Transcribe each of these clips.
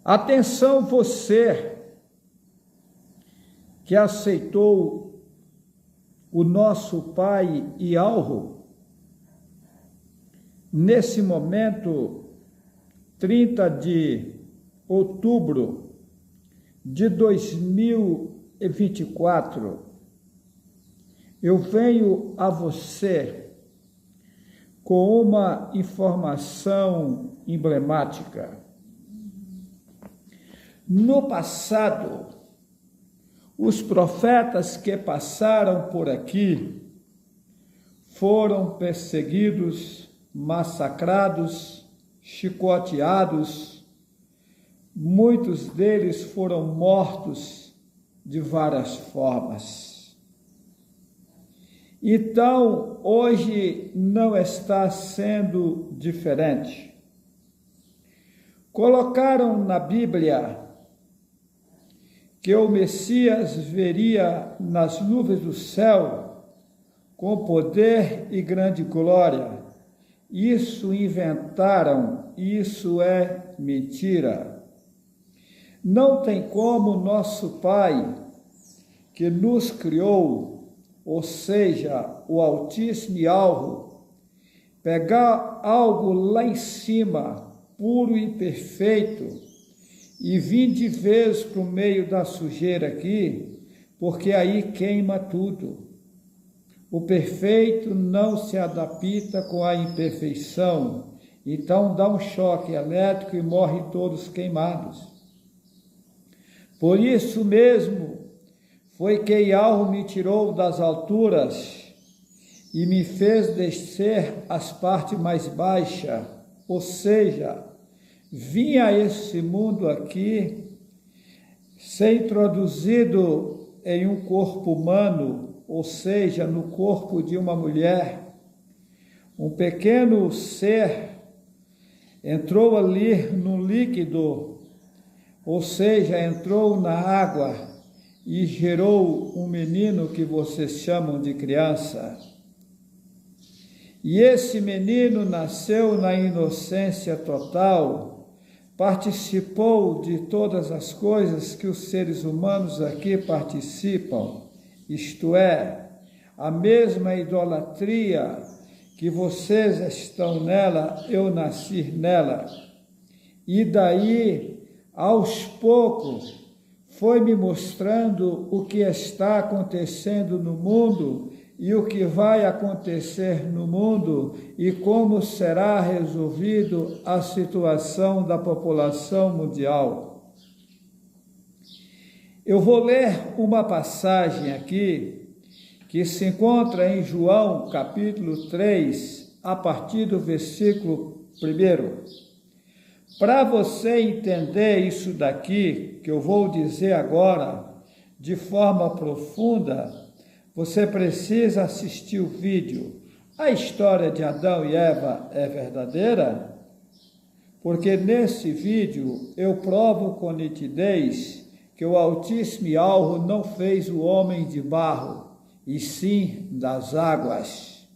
Atenção você que aceitou o nosso Pai Ialro, nesse momento, 30 de outubro de 2024, eu venho a você com uma informação emblemática. No passado, os profetas que passaram por aqui foram perseguidos, massacrados, chicoteados, muitos deles foram mortos de várias formas. Então, hoje não está sendo diferente. Colocaram na Bíblia que o Messias veria nas nuvens do céu com poder e grande glória. Isso inventaram, isso é mentira. Não tem como nosso Pai, que nos criou, ou seja, o Altíssimo Ialro, pegar algo lá em cima, puro e perfeito, e vir de vez para o meio da sujeira aqui, porque aí queima tudo. O perfeito não se adapta com a imperfeição, então dá um choque elétrico e morrem todos queimados. Por isso mesmo foi que Ialro me tirou das alturas e me fez descer às partes mais baixas, ou seja, vim a esse mundo aqui, ser introduzido em um corpo humano, ou seja, no corpo de uma mulher. Um pequeno ser entrou ali no líquido, ou seja, entrou na água e gerou um menino que vocês chamam de criança. E esse menino nasceu na inocência total, participou de todas as coisas que os seres humanos aqui participam, isto é, a mesma idolatria que vocês estão nela, eu nasci nela. E daí, aos poucos, foi me mostrando o que está acontecendo no mundo e o que vai acontecer no mundo e como será resolvido a situação da população mundial. Eu vou ler uma passagem aqui que se encontra em João, capítulo 3, a partir do versículo 1. Para você entender isso daqui, que eu vou dizer agora, de forma profunda, você precisa assistir o vídeo. A história de Adão e Eva é verdadeira? Porque nesse vídeo eu provo com nitidez que o Altíssimo Ialro não fez o homem de barro, e sim das águas.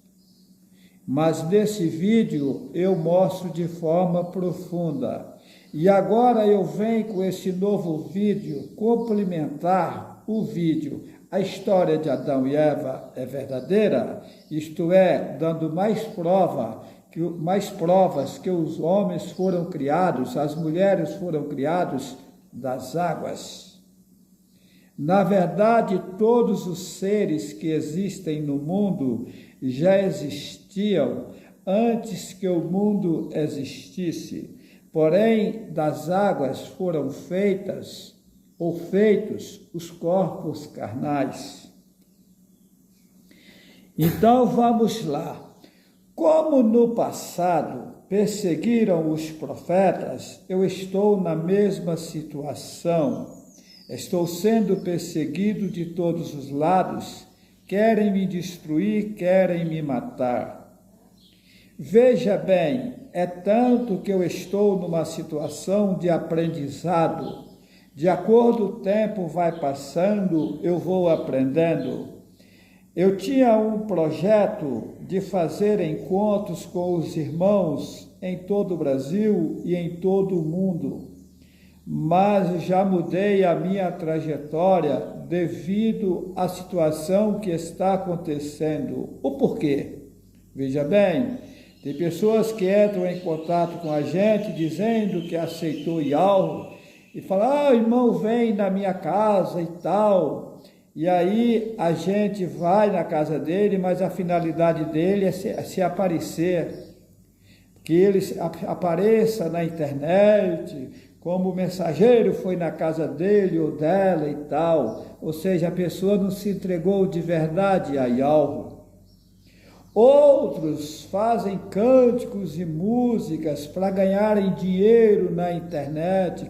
Mas nesse vídeo eu mostro de forma profunda. E agora eu venho com esse novo vídeo complementar o vídeo. A história de Adão e Eva é verdadeira, isto é, dando mais provas que os homens foram criados, as mulheres foram criados das águas. Na verdade, todos os seres que existem no mundo já existiam antes que o mundo existisse, porém das águas foram feitos os corpos carnais. Então vamos lá. Como no passado perseguiram os profetas, eu estou na mesma situação. Estou sendo perseguido de todos os lados. Querem me destruir, querem me matar. Veja bem, é tanto que eu estou numa situação de aprendizado. De acordo com o tempo vai passando, eu vou aprendendo. Eu tinha um projeto de fazer encontros com os irmãos em todo o Brasil e em todo o mundo. mas já mudei a minha trajetória devido à situação que está acontecendo. O porquê? Veja bem, tem pessoas que entram em contato com a gente dizendo que aceitou algo e falam, irmão, vem na minha casa e tal. E aí a gente vai na casa dele, mas a finalidade dele é se aparecer, que ele apareça na internet, como o mensageiro foi na casa dele ou dela e tal. Ou seja, a pessoa não se entregou de verdade a Yahweh. Outros fazem cânticos e músicas para ganharem dinheiro na internet,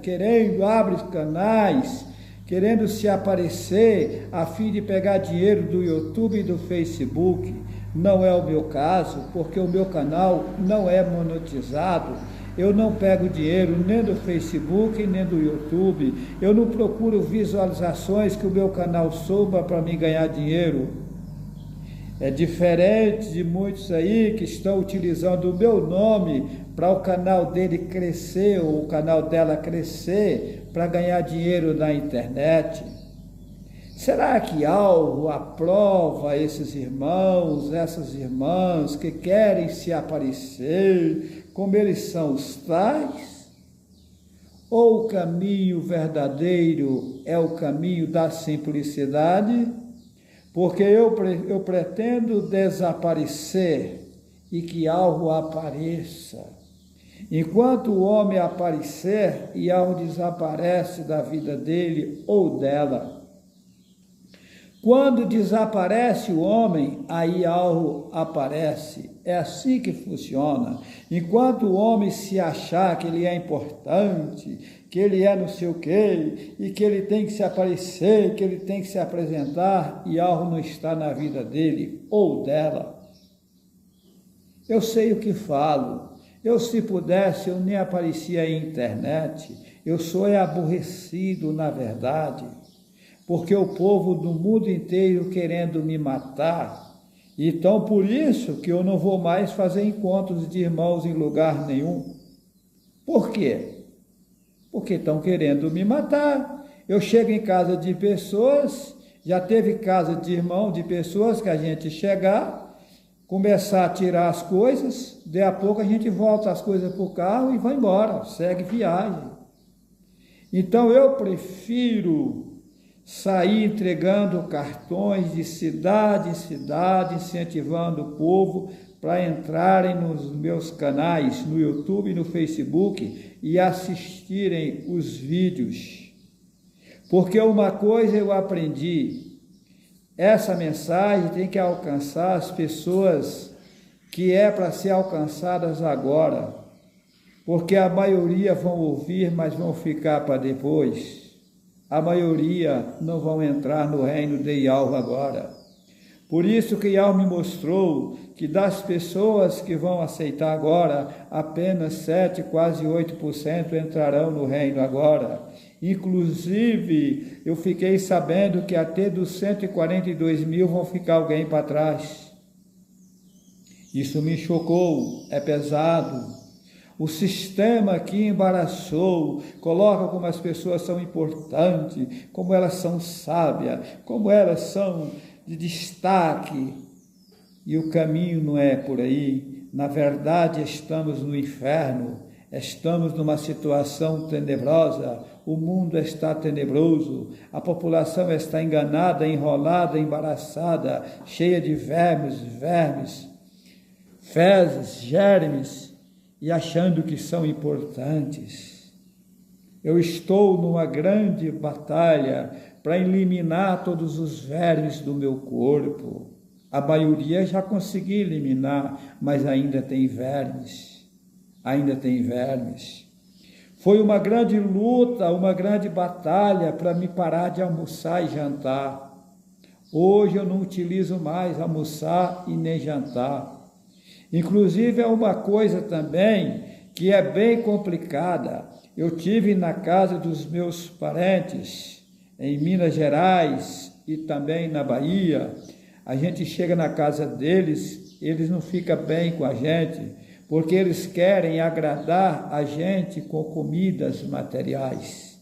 abrem canais, querendo se aparecer a fim de pegar dinheiro do YouTube e do Facebook. Não é o meu caso, porque o meu canal não é monetizado. Eu não pego dinheiro nem do Facebook, nem do YouTube. Eu não procuro visualizações que o meu canal suba para me ganhar dinheiro. É diferente de muitos aí que estão utilizando o meu nome para o canal dele crescer ou o canal dela crescer para ganhar dinheiro na internet. Será que algo aprova esses irmãos, essas irmãs que querem se aparecer como eles são os tais? Ou o caminho verdadeiro é o caminho da simplicidade? Porque eu pretendo desaparecer e que algo apareça. Enquanto o homem aparecer e algo desaparece da vida dele ou dela. Quando desaparece o homem, aí algo aparece. É assim que funciona. Enquanto o homem se achar que ele é importante, que ele é não sei o quê, e que ele tem que se aparecer, que ele tem que se apresentar, e algo não está na vida dele ou dela. Eu sei o que falo. Eu, se pudesse, eu nem aparecia em internet. Eu sou aborrecido, na verdade, porque o povo do mundo inteiro querendo me matar. Então, por isso que eu não vou mais fazer encontros de irmãos em lugar nenhum. Por quê? Porque estão querendo me matar. Eu chego em casa de pessoas, já teve casa de irmão, de pessoas que a gente chegar, começar a tirar as coisas, daí a pouco a gente volta as coisas para o carro e vai embora, segue viagem. Então eu prefiro sair entregando cartões de cidade em cidade, incentivando o povo para entrarem nos meus canais, no YouTube e no Facebook e assistirem os vídeos. Porque uma coisa eu aprendi, essa mensagem tem que alcançar as pessoas que é para ser alcançadas agora, porque a maioria vão ouvir, mas vão ficar para depois. A maioria não vão entrar no reino de Yahweh agora. Por isso que Yahweh me mostrou que das pessoas que vão aceitar agora, apenas 7, quase 8% entrarão no reino agora. Inclusive, eu fiquei sabendo que até dos 142 mil vão ficar alguém para trás. Isso me chocou, é pesado. O sistema que embaraçou, coloca como as pessoas são importantes, como elas são sábias, como elas são de destaque. E o caminho não é por aí. Na verdade, estamos no inferno, estamos numa situação tenebrosa, o mundo está tenebroso, a população está enganada, enrolada, embaraçada, cheia de vermes, fezes, germes, e achando que são importantes. Eu estou numa grande batalha para eliminar todos os vermes do meu corpo. A maioria já consegui eliminar, mas ainda tem vermes. Ainda tem vermes. Foi uma grande luta, uma grande batalha para me parar de almoçar e jantar. Hoje eu não utilizo mais almoçar e nem jantar. Inclusive é uma coisa também que é bem complicada. Eu tive na casa dos meus parentes, em Minas Gerais e também na Bahia. A gente chega na casa deles, eles não ficam bem com a gente, porque eles querem agradar a gente com comidas materiais.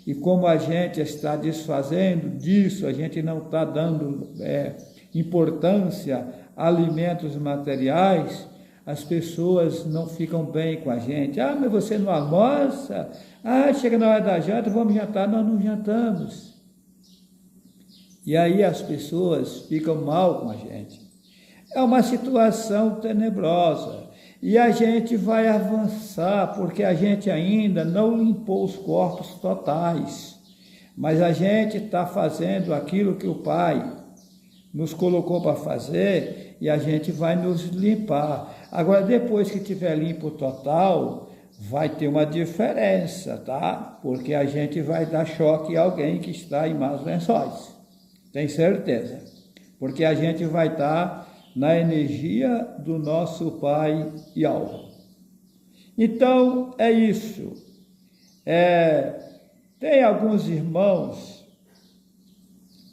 E como a gente está desfazendo disso, a gente não está dando importância a alimentos materiais, as pessoas não ficam bem com a gente. Ah, mas você não almoça? Ah, chega na hora da janta, vamos jantar. Nós não jantamos. E aí as pessoas ficam mal com a gente. É uma situação tenebrosa. E a gente vai avançar, porque a gente ainda não limpou os corpos totais. Mas a gente está fazendo aquilo que o Pai nos colocou para fazer e a gente vai nos limpar. Agora, depois que tiver limpo total, vai ter uma diferença, tá? Porque a gente vai dar choque a alguém que está em maus lençóis. Tem certeza. Porque a gente vai estar na energia do nosso Pai e alma. Então, é isso. Tem alguns irmãos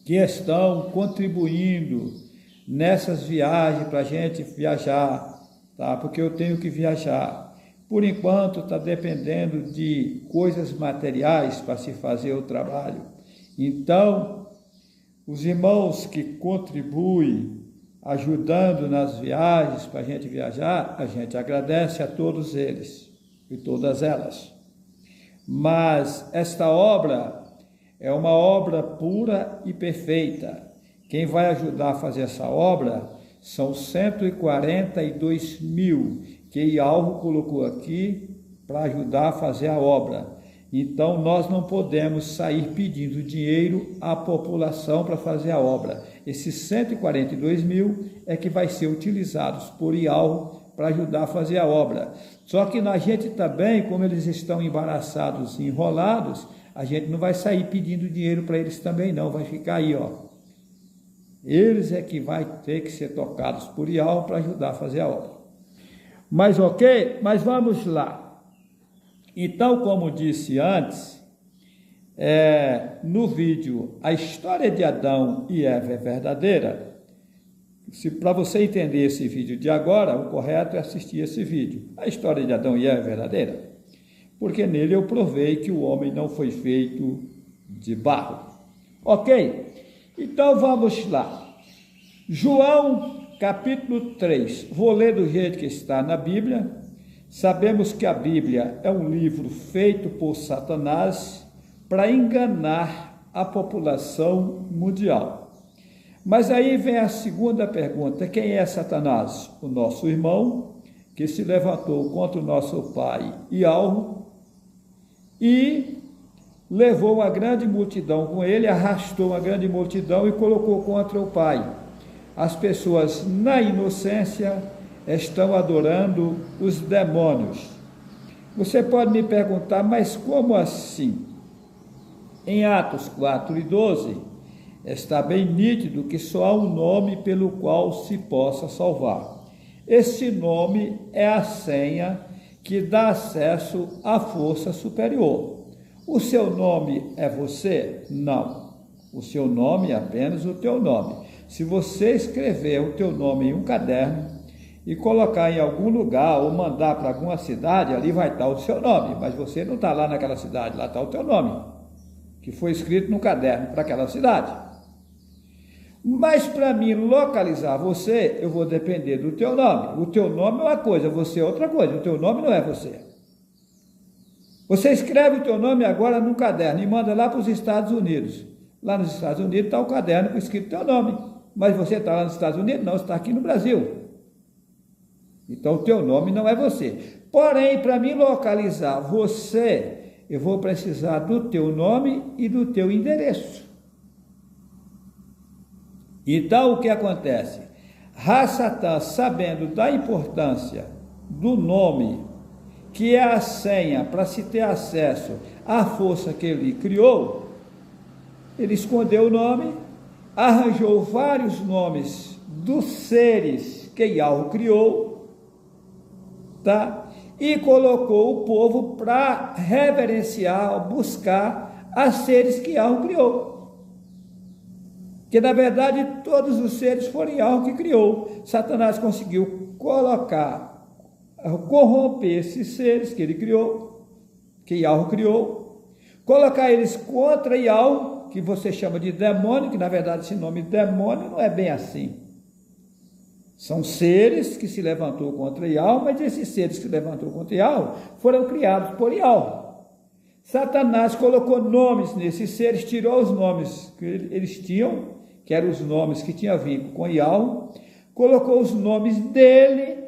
que estão contribuindo nessas viagens para a gente viajar, tá? Porque eu tenho que viajar. Por enquanto está dependendo de coisas materiais para se fazer o trabalho. Então, os irmãos que contribuem ajudando nas viagens para a gente viajar, a gente agradece a todos eles e todas elas. Mas esta obra é uma obra pura e perfeita. Quem vai ajudar a fazer essa obra são 142 mil que Ialvo colocou aqui para ajudar a fazer a obra. Então, nós não podemos sair pedindo dinheiro à população para fazer a obra. Esses 142 mil é que vai ser utilizados por Ialvo para ajudar a fazer a obra. Só que a gente também, como eles estão embaraçados e enrolados, a gente não vai sair pedindo dinheiro para eles também não, vai ficar aí, ó. Eles é que vai ter que ser tocados por Ialvo para ajudar a fazer a obra. Mas ok? Mas vamos lá. Então, como disse antes, no vídeo, a história de Adão e Eva é verdadeira. Para você entender esse vídeo de agora, o correto é assistir esse vídeo. A história de Adão e Eva é verdadeira, porque nele eu provei que o homem não foi feito de barro. Ok? Então, vamos lá. João, capítulo 3. Vou ler do jeito que está na Bíblia. Sabemos que a Bíblia é um livro feito por Satanás para enganar a população mundial. Mas aí vem a segunda pergunta: quem é Satanás? O nosso irmão, que se levantou contra o nosso pai Ialvo e levou uma grande multidão com ele, arrastou uma grande multidão e colocou contra o pai. As pessoas, na inocência, estão adorando os demônios. Você pode me perguntar, mas como assim? Em Atos 4 e 12, está bem nítido que só há um nome pelo qual se possa salvar. Esse nome é a senha que dá acesso à força superior. O seu nome é você? Não. O seu nome é apenas o teu nome. Se você escrever o teu nome em um caderno e colocar em algum lugar ou mandar para alguma cidade, ali vai estar o seu nome, mas você não está lá naquela cidade, lá está o teu nome, que foi escrito no caderno para aquela cidade. Mas para mim localizar você, eu vou depender do teu nome. O teu nome é uma coisa, você é outra coisa, o teu nome não é você. Você escreve o teu nome agora num caderno e manda lá para os Estados Unidos. Lá nos Estados Unidos está o caderno com escrito teu nome, mas você está lá nos Estados Unidos? Não, você está aqui no Brasil. Então, o teu nome não é você. Porém, para mim localizar você, eu vou precisar do teu nome e do teu endereço. Então, o que acontece? Satã, sabendo da importância do nome, que é a senha para se ter acesso à força que ele criou, ele escondeu o nome, arranjou vários nomes dos seres que Ialvo criou, tá? E colocou o povo para reverenciar, buscar a seres que Ialvo criou. Que na verdade todos os seres foram Ialvo que criou. Satanás conseguiu colocar corromper esses seres que ele criou, que Yahweh criou, colocar eles contra Yahweh, que você chama de demônio, que na verdade esse nome demônio não é bem assim. São seres que se levantou contra Yahweh, mas esses seres que se levantou contra Yahweh foram criados por Yahweh. Satanás colocou nomes nesses seres, tirou os nomes que eles tinham, que eram os nomes que tinham vínculo com Yahweh, colocou os nomes dele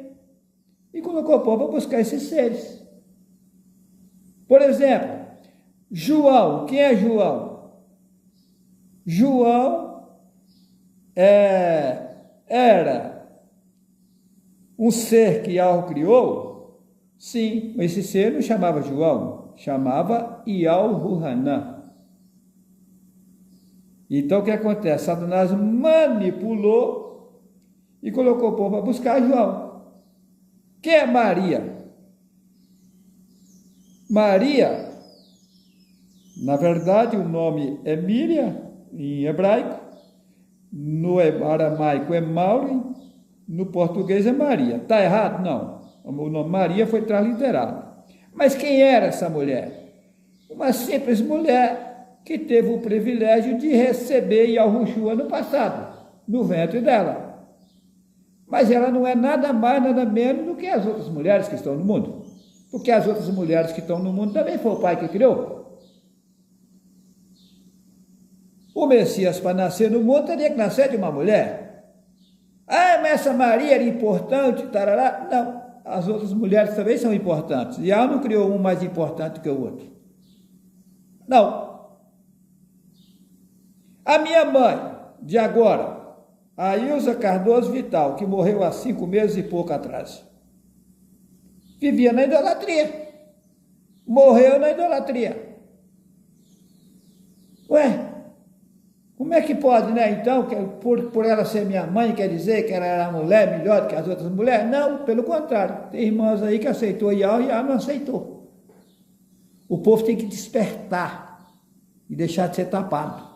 e colocou o povo para buscar esses seres. Por exemplo, João. Quem é João? João era um ser que Yahweh criou? Sim, esse ser não chamava João, chamava Yahuhanã. Então o que acontece? Satanás manipulou e colocou o povo para buscar João. Quem é Maria? Maria, na verdade, o nome é Miriam, em hebraico, no aramaico é Maureen, no português é Maria. Está errado? Não. O nome Maria foi transliterado. Mas quem era essa mulher? Uma simples mulher que teve o privilégio de receber Yahushua no passado, no ventre dela. Mas ela não é nada mais, nada menos do que as outras mulheres que estão no mundo. Porque as outras mulheres que estão no mundo também foi o Pai que criou. O Messias, para nascer no mundo, teria que nascer de uma mulher. Ah, mas essa Maria era importante, tarará. Não, as outras mulheres também são importantes. E ela não criou um mais importante que o outro. Não. A minha mãe, de agora, a Ilza Cardoso Vital, que morreu há 5 meses e pouco atrás, vivia na idolatria. Morreu na idolatria. Ué, como é que pode, né? Então, que por ela ser minha mãe, quer dizer que ela era uma mulher melhor do que as outras mulheres? Não, pelo contrário. Tem irmãs aí que aceitou Yahweh e ela não aceitou. O povo tem que despertar e deixar de ser tapado.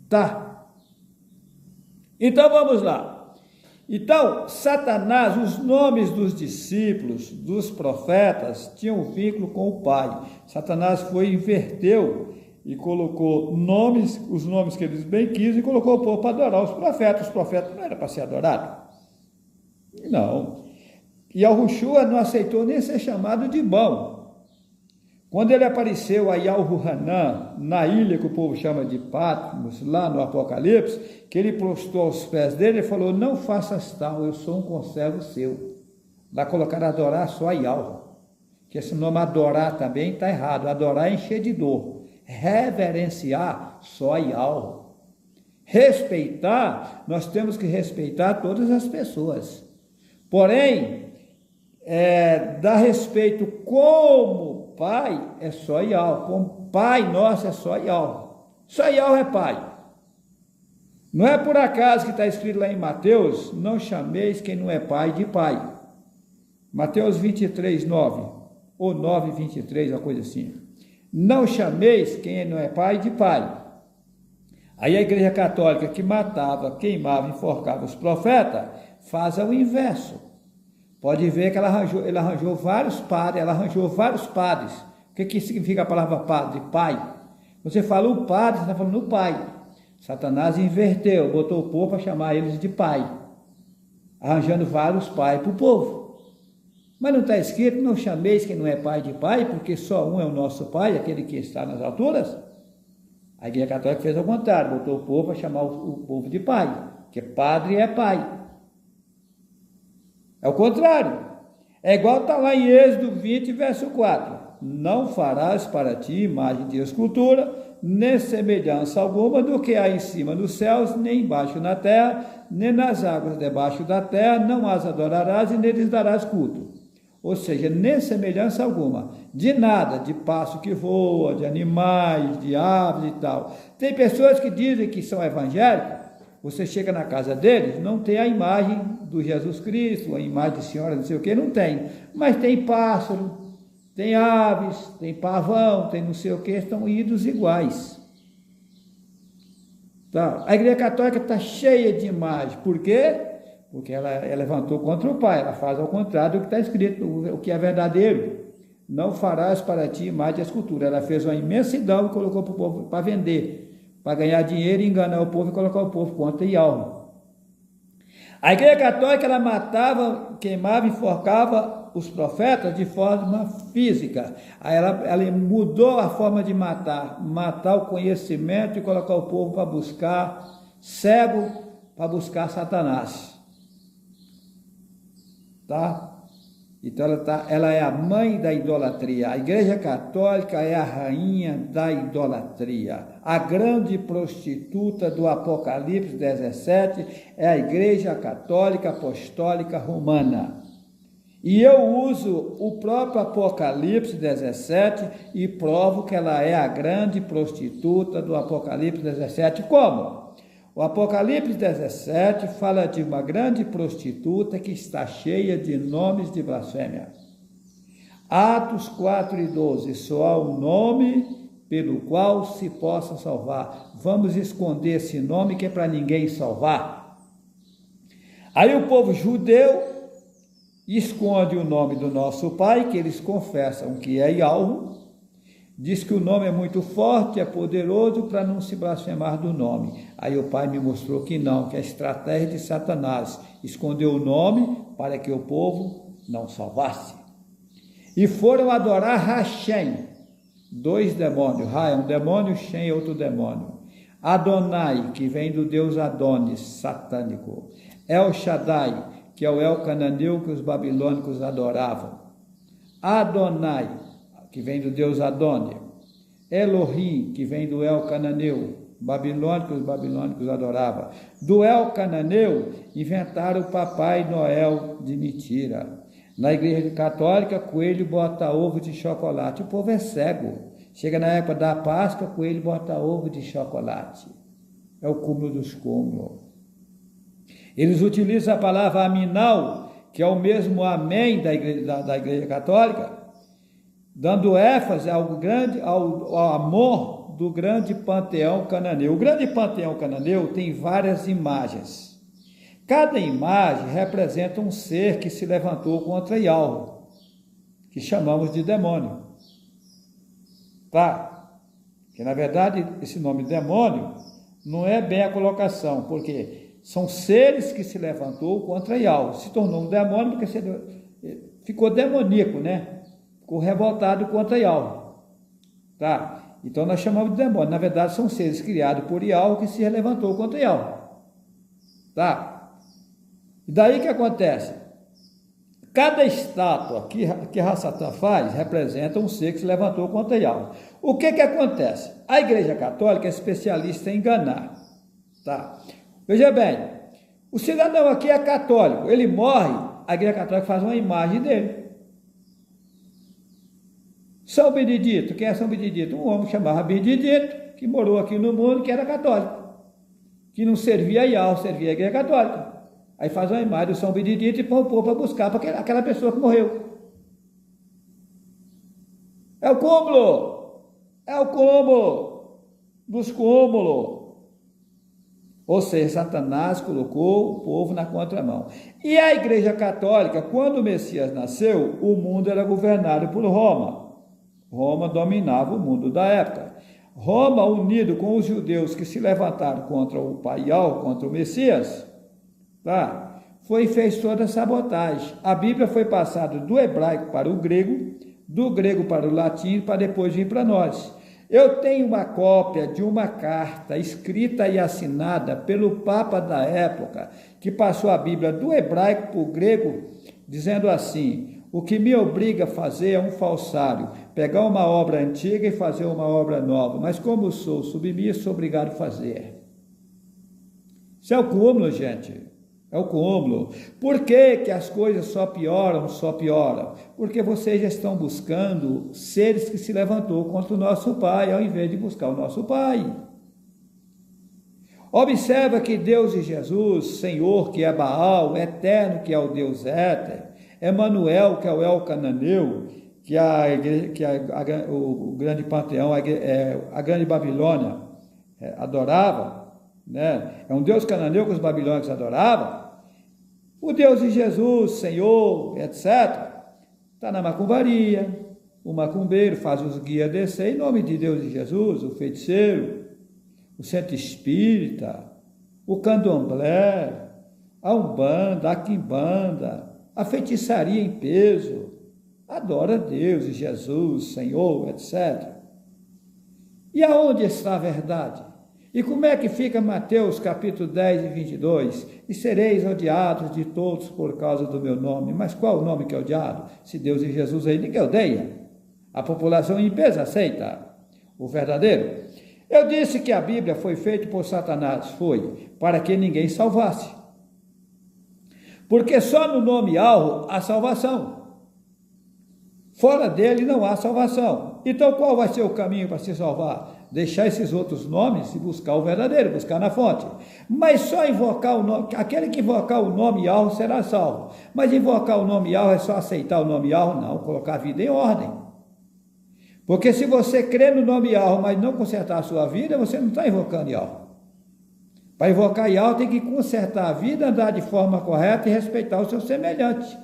Tá? Então, vamos lá. Então, Satanás, os nomes dos discípulos, dos profetas, tinham um vínculo com o Pai. Satanás inverteu e colocou nomes, os nomes que eles bem quis, e colocou o povo para adorar os profetas. Os profetas não eram para ser adorados. Não. E Yahushua não aceitou nem ser chamado de bom. Quando ele apareceu a Yahuhanã, na ilha que o povo chama de Patmos, lá no Apocalipse, que ele prostrou aos pés dele, ele falou: não faças tal, eu sou um conservo seu. Lá colocaram adorar só a Yahweh. Que esse nome adorar também está errado. Adorar é encher de dor. Reverenciar só a Yahweh. Respeitar, nós temos que respeitar todas as pessoas. Porém, dar respeito como Pai é só Yahweh. Como Pai nosso é só Yahweh. Só Yahweh é Pai. Não é por acaso que está escrito lá em Mateus: não chameis quem não é pai de pai. Mateus 23, 9. Ou 9, 23, uma coisa assim. Não chameis quem não é pai de pai. Aí a Igreja Católica, que matava, queimava, enforcava os profetas, faz o inverso. Pode ver que ela arranjou vários padres. O que significa a palavra padre? Pai. Você fala o padre, você está falando o pai. Satanás inverteu, botou o povo para chamar eles de pai, arranjando vários pais para o povo. Mas não está escrito: não chameis quem não é pai de pai, porque só um é o nosso pai, aquele que está nas alturas? A Igreja Católica fez ao contrário, botou o povo para chamar o povo de pai, porque padre é pai. É o contrário. É igual está lá em Êxodo 20, verso 4. Não farás para ti imagem de escultura, nem semelhança alguma do que há em cima nos céus, nem embaixo na terra, nem nas águas debaixo da terra, não as adorarás e neles darás culto. Ou seja, nem semelhança alguma, de nada, de pássaro que voa, de animais, de aves e tal. Tem pessoas que dizem que são evangélicos, você chega na casa deles, não tem a imagem do Jesus Cristo, a imagem de senhora, não sei o que, não tem. Mas tem pássaro, tem aves, tem pavão, tem não sei o que, estão ídolos iguais. Tá? A Igreja Católica está cheia de imagens. Por quê? porque ela levantou contra o pai, ela faz ao contrário do que está escrito, o que é verdadeiro. Não farás para ti imagem de escultura. Ela fez uma imensidão e colocou para o povo para vender, para ganhar dinheiro e enganar o povo e colocar o povo contra Yahweh. A Igreja Católica, ela matava, queimava, enforcava os profetas de forma física. Aí ela mudou a forma de matar o conhecimento e colocar o povo para buscar cego, para buscar Satanás. Tá? Então ela é a mãe da idolatria. A Igreja Católica é a rainha da idolatria. A grande prostituta do Apocalipse 17 é a Igreja Católica Apostólica Romana. E eu uso o próprio Apocalipse 17 e provo que ela é a grande prostituta do Apocalipse 17. Como? O Apocalipse 17 fala de uma grande prostituta que está cheia de nomes de blasfêmia. Atos 4 e 12, só há um nome pelo qual se possa salvar. Vamos esconder esse nome que é para ninguém salvar. Aí o povo judeu esconde o nome do nosso Pai, que eles confessam que é Yahweh. Diz que o nome é muito forte, é poderoso para não se blasfemar do nome. Aí o pai me mostrou que não, que é a estratégia de Satanás. Escondeu o nome para que o povo não salvasse. E foram adorar Hashem, dois demônios. Ra é um demônio, Shem é outro demônio. Adonai, que vem do deus Adonis, satânico. El Shaddai, que é o El Cananeu que os babilônicos adoravam. Adonai, que vem do deus Adônia. Elohim, que vem do El Cananeu, babilônico, os babilônicos adoravam. Do El Cananeu, inventaram o Papai Noel de mentira. Na Igreja Católica, coelho bota ovo de chocolate. O povo é cego. Chega na época da Páscoa, coelho bota ovo de chocolate. É o cúmulo dos cúmulos. Eles utilizam a palavra aminal, que é o mesmo amém da Igreja Católica, dando ênfase ao amor do grande panteão cananeu. O grande panteão cananeu tem várias imagens. Cada imagem representa um ser que se levantou contra Yahweh, que chamamos de demônio. Tá? Que na verdade esse nome demônio não é bem a colocação, porque são seres que se levantou contra Yahweh. Se tornou um demônio porque ficou demoníaco, né? Ficou revoltado contra Yahweh. Tá? Então nós chamamos de demônio. Na verdade são seres criados por Yahweh que se levantou contra Yahweh. Tá? E daí que acontece? Cada estátua que Hassatan faz representa um ser que se levantou contra Yahweh. O que acontece? A Igreja Católica é especialista em enganar. Tá? Veja bem, o cidadão aqui é católico, ele morre, a Igreja Católica faz uma imagem dele. São Benedito, quem é São Benedito? Um homem chamado Benedito, que morou aqui no mundo, que era católico, que não servia a Yahweh, servia a Igreja Católica. Aí faz uma imagem do São Benedito e põe o povo para buscar para aquela pessoa que morreu. É o cúmulo! É o cúmulo dos cúmulos. Ou seja, Satanás colocou o povo na contramão. E a Igreja Católica, quando o Messias nasceu, o mundo era governado por Roma. Roma dominava o mundo da época. Roma, unido com os judeus que se levantaram contra o Pai Yahweh, contra o Messias, tá? Fez toda a sabotagem. A Bíblia foi passada do hebraico para o grego, do grego para o latim, para depois vir para nós. Eu tenho uma cópia de uma carta escrita e assinada pelo Papa da época, que passou a Bíblia do hebraico para o grego, dizendo assim: o que me obriga a fazer é um falsário, pegar uma obra antiga e fazer uma obra nova, mas como sou submisso, sou obrigado a fazer. Isso é o cúmulo, gente. É o cúmulo. Por que que as coisas só pioram? Porque vocês já estão buscando seres que se levantou contra o nosso Pai, ao invés de buscar o nosso Pai. Observa que Deus e Jesus, Senhor, que é Baal, Eterno, que é o Deus Éter, Emanuel, que é o El Cananeu, que é o grande panteão, a grande Babilônia adorava, né? É um Deus cananeu que os babilônicos adoravam. O Deus de Jesus, Senhor, etc., está na macumbaria. O macumbeiro faz os guias descer em nome de Deus e Jesus, o feiticeiro, o centro espírita, o candomblé, a umbanda, a quimbanda, a feitiçaria em peso, adora Deus e Jesus, Senhor, etc. E aonde está a verdade? E como é que fica Mateus capítulo 10 e 22? E sereis odiados de todos por causa do meu nome. Mas qual o nome que é odiado? Se Deus e Jesus aí ninguém odeia. A população em peso aceita o verdadeiro. Eu disse que a Bíblia foi feita por Satanás, foi, para que ninguém salvasse. Porque só no nome alvo há salvação. Fora dele não há salvação. Então qual vai ser o caminho para se salvar? Deixar esses outros nomes e buscar o verdadeiro, buscar na fonte. Mas só invocar o nome, aquele que invocar o nome alvo será salvo. Mas invocar o nome alvo é só aceitar o nome alvo? Não, colocar a vida em ordem. Porque se você crê no nome Yahweh, mas não consertar a sua vida, você não está invocando Yahweh. Para invocar Yahweh tem que consertar a vida, andar de forma correta e respeitar o seu semelhante.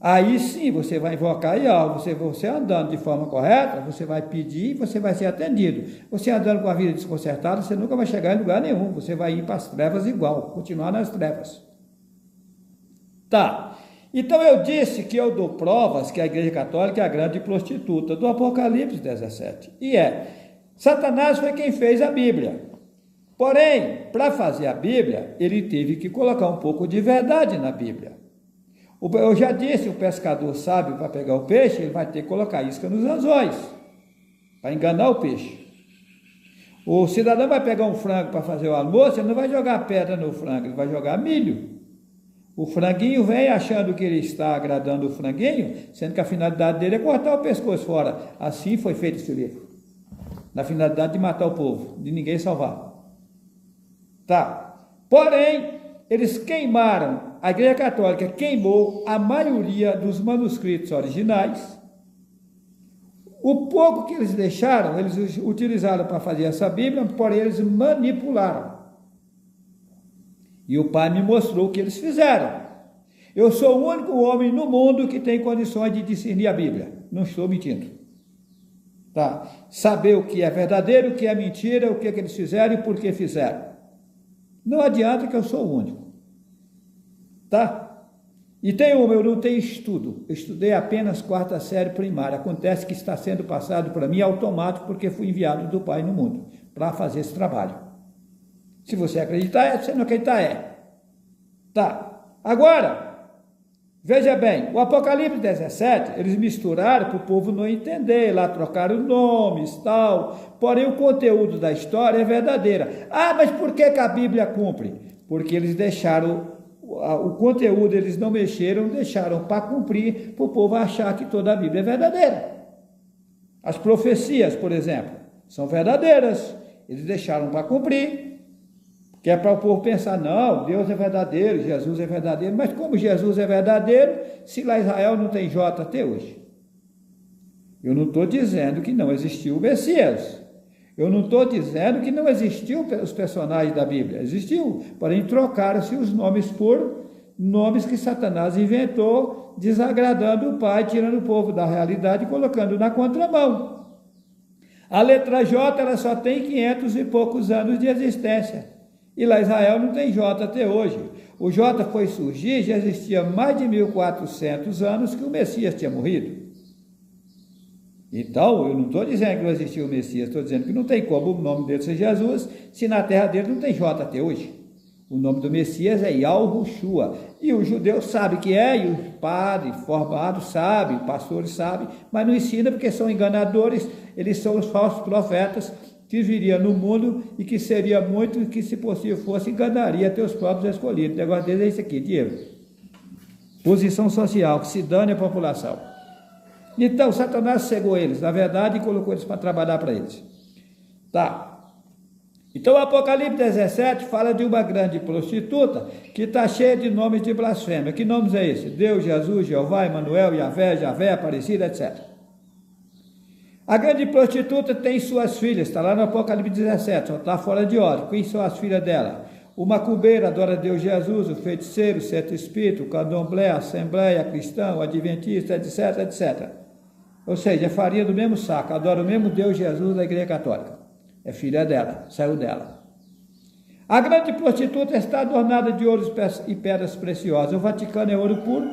Aí sim você vai invocar Yahweh, você andando de forma correta, você vai pedir e você vai ser atendido. Você andando com a vida desconcertada, você nunca vai chegar em lugar nenhum, você vai ir para as trevas igual, continuar nas trevas. Tá. Então eu disse que eu dou provas que a Igreja Católica é a grande prostituta do Apocalipse 17. E Satanás foi quem fez a Bíblia. Porém, para fazer a Bíblia, ele teve que colocar um pouco de verdade na Bíblia. Eu já disse, o pescador sábio para pegar o peixe, ele vai ter que colocar isca nos anzóis, para enganar o peixe. O cidadão vai pegar um frango para fazer o almoço, ele não vai jogar pedra no frango, ele vai jogar milho. O franguinho vem achando que ele está agradando o franguinho, sendo que a finalidade dele é cortar o pescoço fora. Assim foi feito esse livro. Na finalidade de matar o povo, de ninguém salvar. Tá. Porém, eles queimaram, a Igreja Católica queimou a maioria dos manuscritos originais. O pouco que eles deixaram, eles utilizaram para fazer essa Bíblia, porém eles manipularam. E o Pai me mostrou o que eles fizeram. Eu sou o único homem no mundo que tem condições de discernir a Bíblia. Não estou mentindo. Tá? Saber o que é verdadeiro, o que é mentira, o que eles fizeram e por que fizeram. Não adianta que eu sou o único. Tá? E tem uma, eu não tenho estudo. Eu estudei apenas 4ª série primária. Acontece que está sendo passado para mim automático porque fui enviado do Pai no mundo para fazer esse trabalho. Se você acreditar, se não acreditar, Tá. Agora, veja bem, o Apocalipse 17, eles misturaram para o povo não entender, lá trocaram nomes, tal. Porém, o conteúdo da história é verdadeira. Ah, mas por que a Bíblia cumpre? Porque eles deixaram, o conteúdo eles não mexeram, deixaram para cumprir, para o povo achar que toda a Bíblia é verdadeira. As profecias, por exemplo, são verdadeiras. Eles deixaram para cumprir. Que é para o povo pensar, não, Deus é verdadeiro, Jesus é verdadeiro, mas como Jesus é verdadeiro, se lá Israel não tem J até hoje? Eu não estou dizendo que não existiu o Messias, eu não estou dizendo que não existiu os personagens da Bíblia, existiu, porém trocaram-se os nomes por nomes que Satanás inventou, desagradando o Pai, tirando o povo da realidade e colocando na contramão. A letra J ela só tem 500 e poucos anos de existência. E lá Israel não tem J até hoje. O J foi surgir, já existia mais de 1400 anos que o Messias tinha morrido. Então, eu não estou dizendo que não existiu o Messias, estou dizendo que não tem como o nome dele ser Jesus, se na terra dele não tem J até hoje. O nome do Messias é Yahushua. E o judeu sabe que é, e o padre formado sabe, o pastor sabe, mas não ensina porque são enganadores, eles são os falsos profetas, que viria no mundo e que seria muito, que se possível fosse, enganaria até os próprios escolhidos. O negócio deles é esse aqui, dinheiro. Posição social, que se dane a população. Então, Satanás cegou eles, na verdade, e colocou eles para trabalhar para eles. Tá. Então, o Apocalipse 17 fala de uma grande prostituta que está cheia de nomes de blasfêmia. Que nomes é esse? Deus, Jesus, Jeová, Emanuel, Yahvé, Javé, Aparecida, etc. A grande prostituta tem suas filhas, está lá no Apocalipse 17, só está fora de ordem. Quem são as filhas dela? O macumbeiro adora Deus Jesus, o feiticeiro, o certo espírito, o candomblé, a assembleia, cristão, o adventista, etc, etc. Ou seja, é farinha do mesmo saco, adora o mesmo Deus Jesus da Igreja Católica. É filha dela, saiu dela. A grande prostituta está adornada de ouro e pedras preciosas. O Vaticano é ouro puro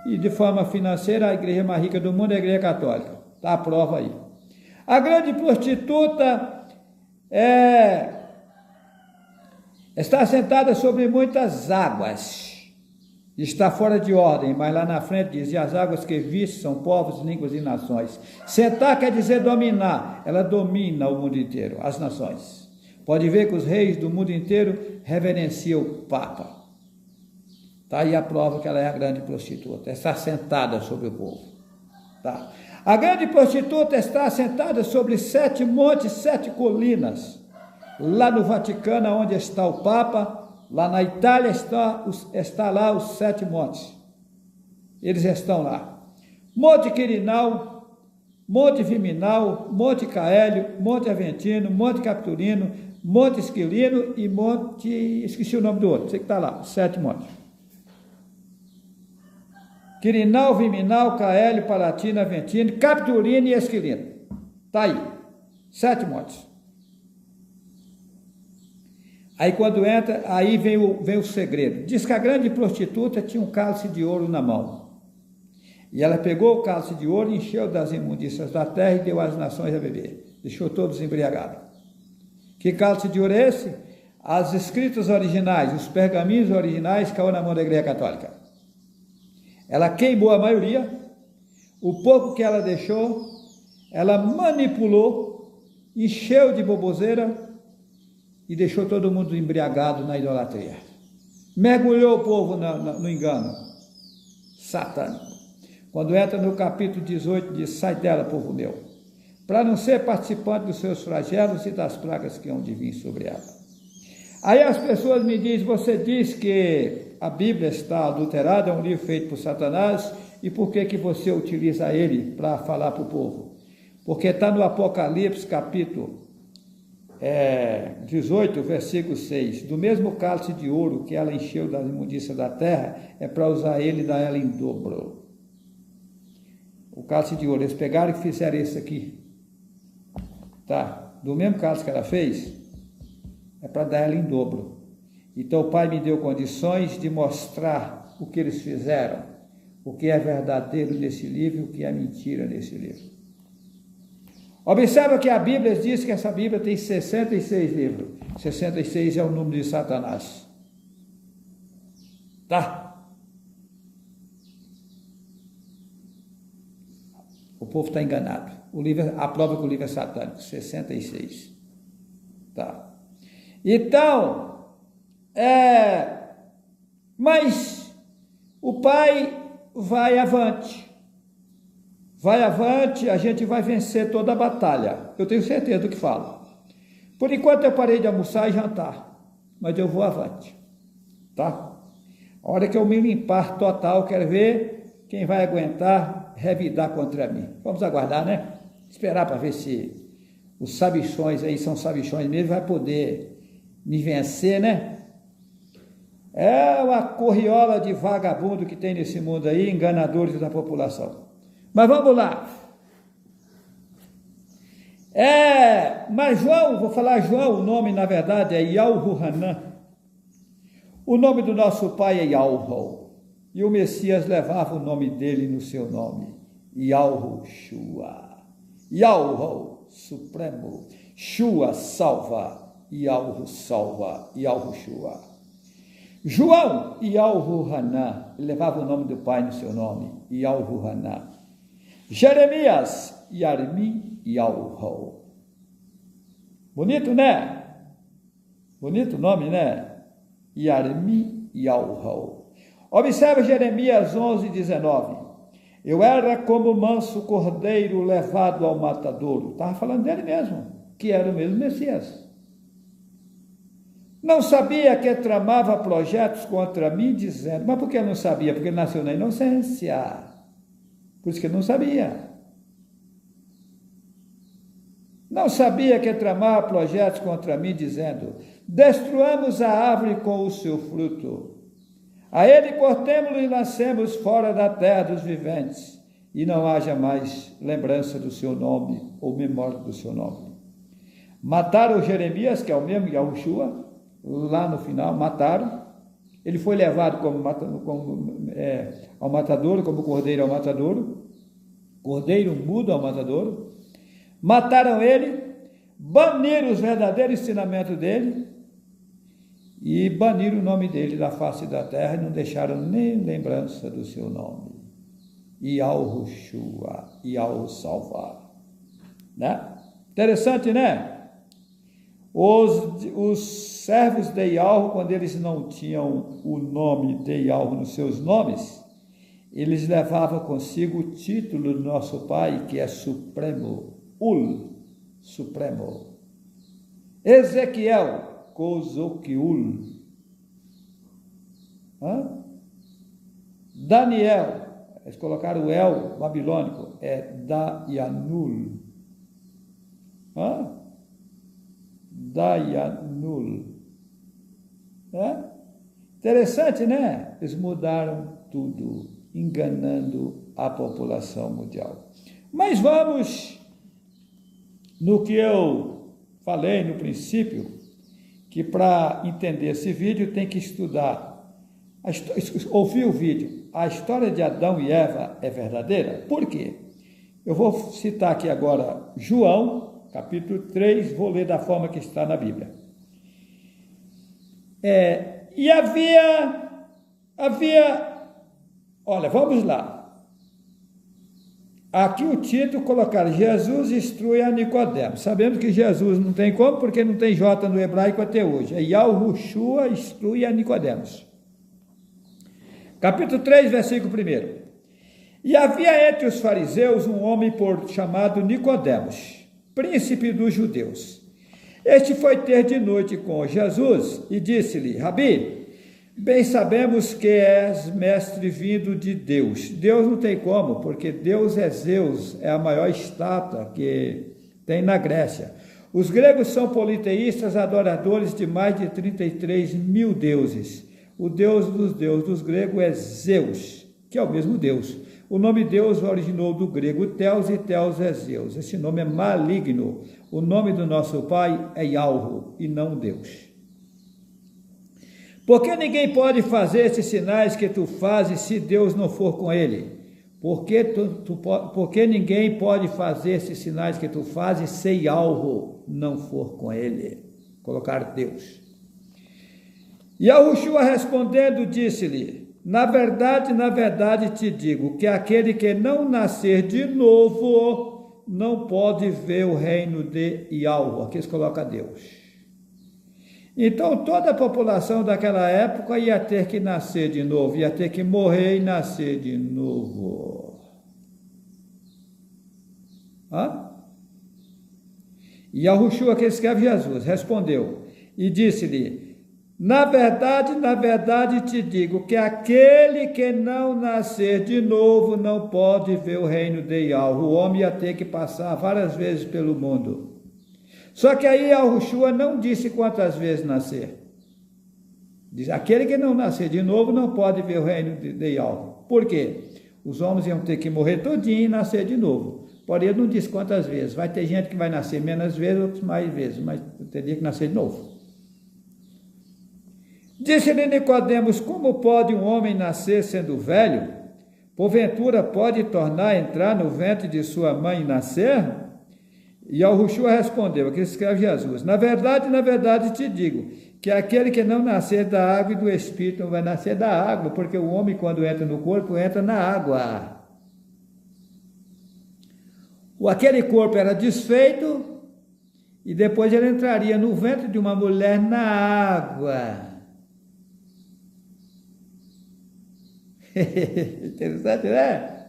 e, de forma financeira, a igreja mais rica do mundo é a Igreja Católica. Está a prova aí. A grande prostituta está sentada sobre muitas águas. Está fora de ordem, mas lá na frente diz: e as águas que viste são povos, línguas e nações. Sentar quer dizer dominar. Ela domina o mundo inteiro, as nações. Pode ver que os reis do mundo inteiro reverenciam o Papa. Está aí a prova que ela é a grande prostituta. Está sentada sobre o povo. Tá? A grande prostituta está sentada sobre 7 montes, 7 colinas. Lá no Vaticano, onde está o Papa, lá na Itália está lá os 7 montes. Eles estão lá. Monte Quirinal, Monte Viminal, Monte Caélio, Monte Aventino, Monte Capitolino, Monte Esquilino e Monte... esqueci o nome do outro, sei que está lá, 7 montes. Quirinal, Viminal, Caélio, Palatino, Aventino, Capitolino e Esquilino. Está aí, 7 montes. Aí quando entra, aí vem o segredo. Diz que a grande prostituta tinha um cálice de ouro na mão. E ela pegou o cálice de ouro, encheu das imundícias da terra e deu às nações a beber. Deixou todos embriagados. Que cálice de ouro é esse? As escritas originais, os pergaminhos originais caiu na mão da Igreja Católica. Ela queimou a maioria. O pouco que ela deixou, ela manipulou, encheu de boboseira e deixou todo mundo embriagado na idolatria. Mergulhou o povo no engano satânico. Quando entra no capítulo 18, diz: sai dela, povo meu, para não ser participante dos seus flagelos e das pragas que hão de vir sobre ela. Aí as pessoas me dizem: você diz que a Bíblia está adulterada, é um livro feito por Satanás, e por que você utiliza ele para falar para o povo? Porque está no Apocalipse, capítulo 18, versículo 6, do mesmo cálice de ouro que ela encheu das imundícias da terra, é para usar ele e dar ela em dobro. O cálice de ouro, eles pegaram e fizeram isso aqui, tá? Do mesmo cálice que ela fez, é para dar ela em dobro. Então o Pai me deu condições de mostrar o que eles fizeram, o que é verdadeiro nesse livro e o que é mentira nesse livro. Observa que a Bíblia diz que essa Bíblia tem 66 livros. 66 é o número de Satanás. Tá? O povo está enganado. O livro, a prova que o livro é satânico. 66. Tá? Então, mas o Pai vai avante. Vai avante, a gente vai vencer toda a batalha. Eu tenho certeza do que falo. Por enquanto eu parei de almoçar e jantar, mas eu vou avante, tá? A hora que eu me limpar total, quero ver quem vai aguentar revidar contra mim. Vamos aguardar, né? Esperar para ver se os sabichões aí são sabichões mesmo, vai poder me vencer, né? É uma corriola de vagabundo que tem nesse mundo aí, enganadores da população. Mas vamos lá. Mas João, vou falar João, o nome na verdade é Yahuanã. O nome do nosso pai é Yahu. E o Messias levava o nome dele no seu nome. Yahushua. Yahu, supremo. Shua, salva. Yahu, salva. Yahushua. João, Yahuanã. Ele levava o nome do pai no seu nome. Yahuanã. Jeremias, Yarmi, Yahu. Bonito, né? Bonito nome, né? Yarmi, Yahu. Observa Jeremias 11, 19. Eu era como manso cordeiro levado ao matadouro. Estava falando dele mesmo, que era o mesmo Messias. Não sabia que tramava projetos contra mim, dizendo... Mas por que não sabia? Porque ele nasceu na inocência. Por isso que ele não sabia. Não sabia que tramava projetos contra mim, dizendo: destruamos a árvore com o seu fruto. A ele cortemo-lo e lancemos fora da terra dos viventes, e não haja mais lembrança do seu nome, ou memória do seu nome. Mataram Jeremias, que é o mesmo Yahushua, lá no final, mataram. Ele foi levado ao matadouro, como cordeiro ao matadouro, cordeiro mudo ao matadouro. Mataram ele, baniram os verdadeiros ensinamentos dele e baniram o nome dele da face da terra e não deixaram nem lembrança do seu nome. Yahushua, Yahu salvar. Né? Interessante, né? Os servos de Yahu, quando eles não tinham o nome de Yahu nos seus nomes, eles levavam consigo o título do nosso Pai, que é Supremo, Supremo. Ezequiel, Kozokiul. Daniel, eles colocaram o El babilônico, é Dayanul. Dayanul. Interessante, né? Eles mudaram tudo, enganando a população mundial. Mas vamos no que eu falei no princípio, que para entender esse vídeo tem que estudar, ouvir o vídeo. A história de Adão e Eva é verdadeira? Por quê? Eu vou citar aqui agora João, capítulo 3, vou ler da forma que está na Bíblia. E havia, olha, vamos lá. Aqui o título colocaram, Jesus instrui a Nicodemo. Sabemos que Jesus não tem como, porque não tem J no hebraico até hoje. É Yahushua instrui a Nicodemos. Capítulo 3, versículo 1. E havia entre os fariseus um homem chamado Nicodemos, príncipe dos judeus. Este foi ter de noite com Jesus e disse-lhe, Rabi, bem sabemos que és mestre vindo de Deus. Deus não tem como, porque Deus é Zeus, é a maior estátua que tem na Grécia. Os gregos são politeístas, adoradores de mais de 33 mil deuses. O Deus dos gregos é Zeus, que é o mesmo Deus. O nome Deus originou do grego Theos e Theos é Zeus. Esse nome é maligno. O nome do nosso Pai é Yahu e não Deus. Porque ninguém pode fazer esses sinais que tu fazes se Deus não for com ele? Porque ninguém pode fazer esses sinais que tu fazes se Yahu não for com ele? Colocar Deus. Yahushua respondendo disse-lhe, na verdade te digo, que aquele que não nascer de novo, não pode ver o reino de Yahu. Aqui eles colocam Deus. Então toda a população daquela época ia ter que nascer de novo, ia ter que morrer e nascer de novo. Yahushua, que escreve Jesus, respondeu e disse-lhe, na verdade te digo que aquele que não nascer de novo não pode ver o reino de Yahu. O homem ia ter que passar várias vezes pelo mundo. Só que aí Yahushua não disse quantas vezes nascer. Diz, aquele que não nascer de novo não pode ver o reino de Yahu. Por quê? Os homens iam ter que morrer todinho e nascer de novo. Porém, ele não disse quantas vezes. Vai ter gente que vai nascer menos vezes, outros mais vezes, mas teria que nascer de novo. Disse-lhe Nicodemos, como pode um homem nascer sendo velho? Porventura pode tornar a entrar no ventre de sua mãe e nascer? E Yahushua respondeu, aqui escreve Jesus, na verdade te digo, que aquele que não nascer da água e do Espírito não vai nascer da água, porque o homem quando entra no corpo, entra na água. Aquele corpo era desfeito e depois ele entraria no ventre de uma mulher na água. Interessante, né?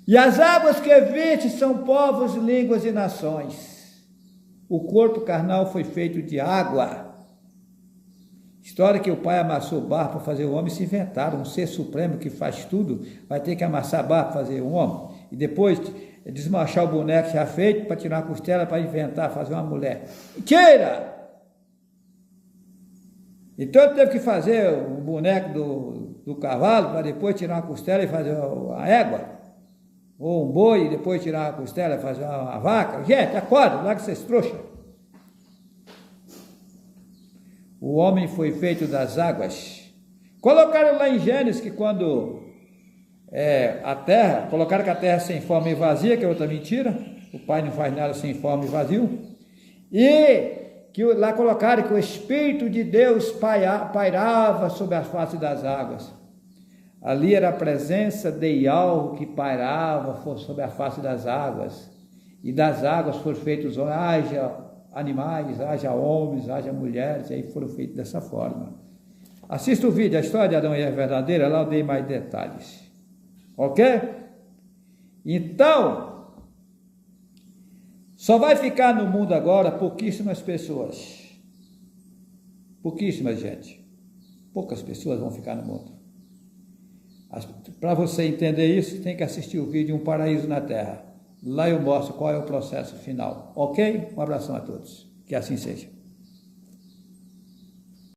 E as águas que viste são povos, línguas e nações. O corpo carnal foi feito de água. História que o pai amassou barro para fazer o homem, se inventaram. Um ser supremo que faz tudo, vai ter que amassar barro para fazer um homem. E depois desmanchar o boneco já feito para tirar a costela para inventar, fazer uma mulher. Tira! Então ele teve que fazer o boneco do cavalo para depois tirar uma costela e fazer a égua. Ou um boi e depois tirar a costela e fazer a vaca. Gente, acorda, larga vocês trouxa. O homem foi feito das águas. Colocaram lá em Gênesis que quando a terra, colocaram que a terra sem forma e vazia, que é outra mentira. O Pai não faz nada sem forma e vazio. E que lá colocaram que o Espírito de Deus pairava sobre a face das águas. Ali era a presença de algo que pairava sobre a face das águas. E das águas foram feitos, haja animais, haja homens, haja mulheres, e aí foram feitos dessa forma. Assista o vídeo, a história de Adão e Eva verdadeira, lá eu dei mais detalhes. Ok? Então, só vai ficar no mundo agora pouquíssimas pessoas. Pouquíssimas, gente. Poucas pessoas vão ficar no mundo. Para você entender isso, tem que assistir o vídeo Um Paraíso na Terra. Lá eu mostro qual é o processo final. Ok? Um abração a todos. Que assim seja.